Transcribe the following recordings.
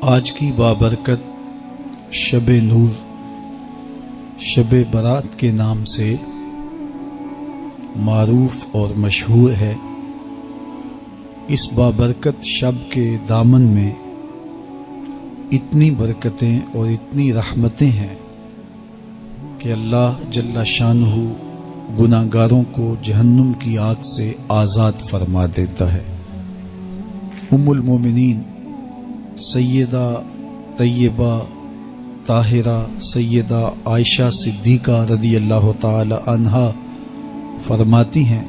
آج کی بابرکت شب نور شب برات کے نام سے معروف اور مشہور ہے۔ اس بابرکت شب کے دامن میں اتنی برکتیں اور اتنی رحمتیں ہیں کہ اللہ جل شانہ گناہگاروں کو جہنم کی آگ سے آزاد فرما دیتا ہے۔ ام المومنین سیدہ طیبہ طاہرہ سیدہ عائشہ صدیقہ رضی اللہ تعالی عنہا فرماتی ہیں،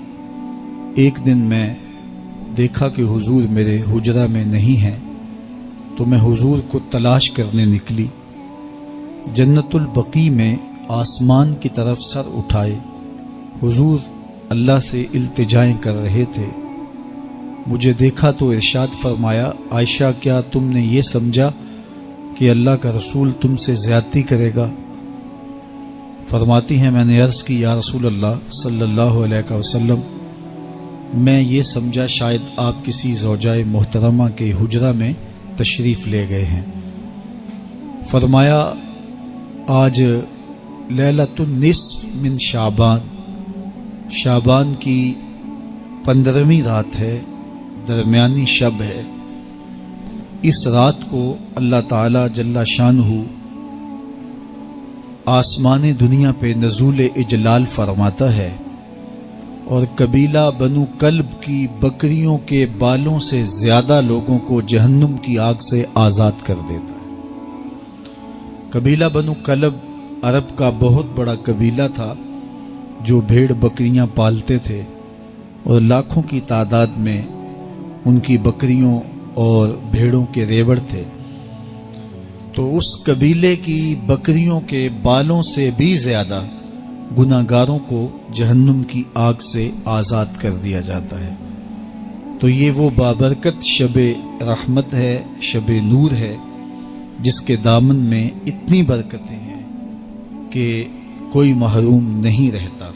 ایک دن میں دیکھا کہ حضور میرے حجرہ میں نہیں ہیں، تو میں حضور کو تلاش کرنے نکلی۔ جنت البقیع میں آسمان کی طرف سر اٹھائے حضور اللہ سے التجائیں کر رہے تھے۔ مجھے دیکھا تو ارشاد فرمایا، عائشہ کیا تم نے یہ سمجھا کہ اللہ کا رسول تم سے زیادتی کرے گا؟ فرماتی ہیں میں نے عرض کی یا رسول اللہ صلی اللہ علیہ وسلم، میں یہ سمجھا شاید آپ کسی زوجہ محترمہ کے حجرہ میں تشریف لے گئے ہیں۔ فرمایا آج لیلۃ النصف من شعبان کی 15ویں رات ہے، درمیانی شب ہے۔ اس رات کو اللہ تعالی جل شانہ آسمان دنیا پہ نزول اجلال فرماتا ہے اور قبیلہ بنو کلب کی بکریوں کے بالوں سے زیادہ لوگوں کو جہنم کی آگ سے آزاد کر دیتا ہے۔ قبیلہ بنو کلب عرب کا بہت بڑا قبیلہ تھا جو بھیڑ بکریاں پالتے تھے اور لاکھوں کی تعداد میں ان کی بکریوں اور بھیڑوں کے ریوڑ تھے۔ تو اس قبیلے کی بکریوں کے بالوں سے بھی زیادہ گناہگاروں کو جہنم کی آگ سے آزاد کر دیا جاتا ہے۔ تو یہ وہ بابرکت شب رحمت ہے، شب نور ہے، جس کے دامن میں اتنی برکتیں ہیں کہ کوئی محروم نہیں رہتا۔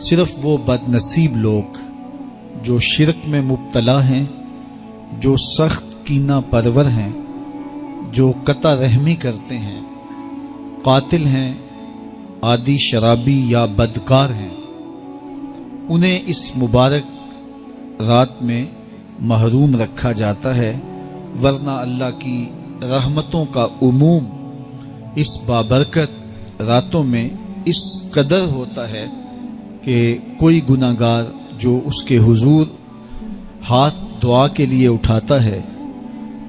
صرف وہ بد نصیب لوگ جو شرک میں مبتلا ہیں، جو سخت کینہ پرور ہیں، جو قطع رحمی کرتے ہیں، قاتل ہیں، عادی شرابی یا بدکار ہیں، انہیں اس مبارک رات میں محروم رکھا جاتا ہے، ورنہ اللہ کی رحمتوں کا عموم اس بابرکت راتوں میں اس قدر ہوتا ہے کہ کوئی گناہگار جو اس کے حضور ہاتھ دعا کے لیے اٹھاتا ہے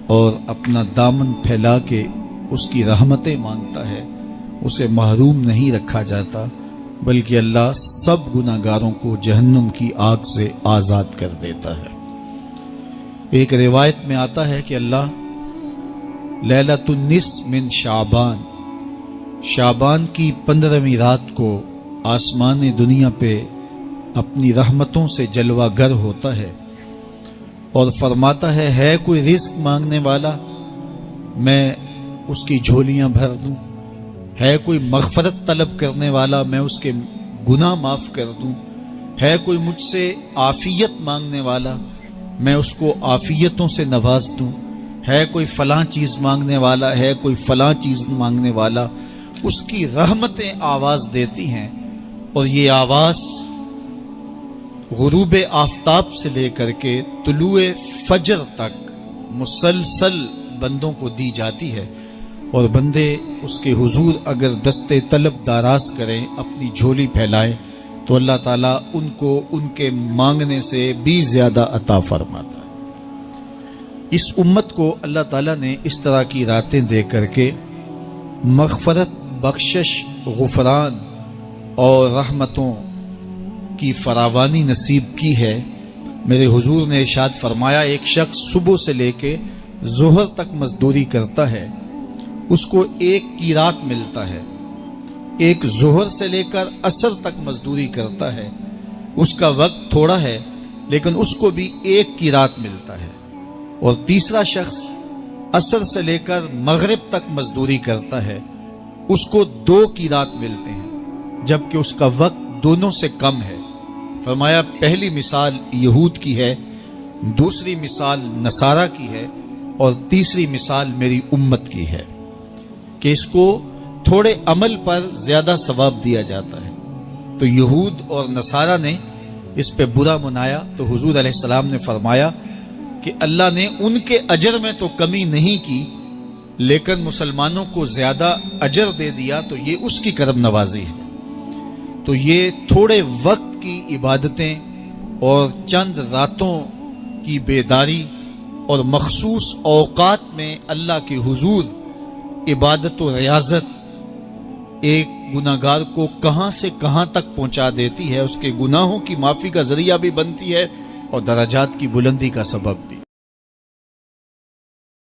اور اپنا دامن پھیلا کے اس کی رحمتیں مانگتا ہے، اسے محروم نہیں رکھا جاتا، بلکہ اللہ سب گناہگاروں کو جہنم کی آگ سے آزاد کر دیتا ہے۔ ایک روایت میں آتا ہے کہ اللہ لیلۃ النصف من شعبان کی 15ویں رات کو آسمان دنیا پہ اپنی رحمتوں سے جلوہ گر ہوتا ہے اور فرماتا ہے کوئی رزق مانگنے والا، میں اس کی جھولیاں بھر دوں، ہے کوئی مغفرت طلب کرنے والا، میں اس کے گناہ معاف کر دوں، ہے کوئی مجھ سے عافیت مانگنے والا، میں اس کو عافیتوں سے نواز دوں، ہے کوئی فلاں چیز مانگنے والا، ہے کوئی فلاں چیز مانگنے والا، اس کی رحمتیں آواز دیتی ہیں اور یہ آواز غروب آفتاب سے لے کر کے طلوع فجر تک مسلسل بندوں کو دی جاتی ہے، اور بندے اس کے حضور اگر دستے طلب دراز کریں، اپنی جھولی پھیلائیں، تو اللہ تعالیٰ ان کو ان کے مانگنے سے بھی زیادہ عطا فرماتا ہے۔ اس امت کو اللہ تعالیٰ نے اس طرح کی راتیں دے کر کے مغفرت، بخشش، غفران اور رحمتوں کی فراوانی نصیب کی ہے۔ میرے حضور نے ارشاد فرمایا ایک شخص صبح سے لے کے ظہر تک مزدوری کرتا ہے، اس کو ایک قیرات ملتا ہے۔ ایک ظہر سے لے کر عصر تک مزدوری کرتا ہے، اس کا وقت تھوڑا ہے لیکن اس کو بھی ایک قیرات ملتا ہے۔ اور تیسرا شخص عصر سے لے کر مغرب تک مزدوری کرتا ہے، اس کو 2 قیرات ملتے ہیں، جبکہ اس کا وقت دونوں سے کم ہے۔ فرمایا پہلی مثال یہود کی ہے، دوسری مثال نصارہ کی ہے، اور تیسری مثال میری امت کی ہے کہ اس کو تھوڑے عمل پر زیادہ ثواب دیا جاتا ہے۔ تو یہود اور نصارہ نے اس پہ برا منایا تو حضور علیہ السلام نے فرمایا کہ اللہ نے ان کے اجر میں تو کمی نہیں کی، لیکن مسلمانوں کو زیادہ اجر دے دیا، تو یہ اس کی کرم نوازی ہے۔ تو یہ تھوڑے وقت کی عبادتیں اور چند راتوں کی بیداری اور مخصوص اوقات میں اللہ کے حضور عبادت و ریاضت ایک گناہگار کو کہاں سے کہاں تک پہنچا دیتی ہے، اس کے گناہوں کی معافی کا ذریعہ بھی بنتی ہے اور درجات کی بلندی کا سبب بھی۔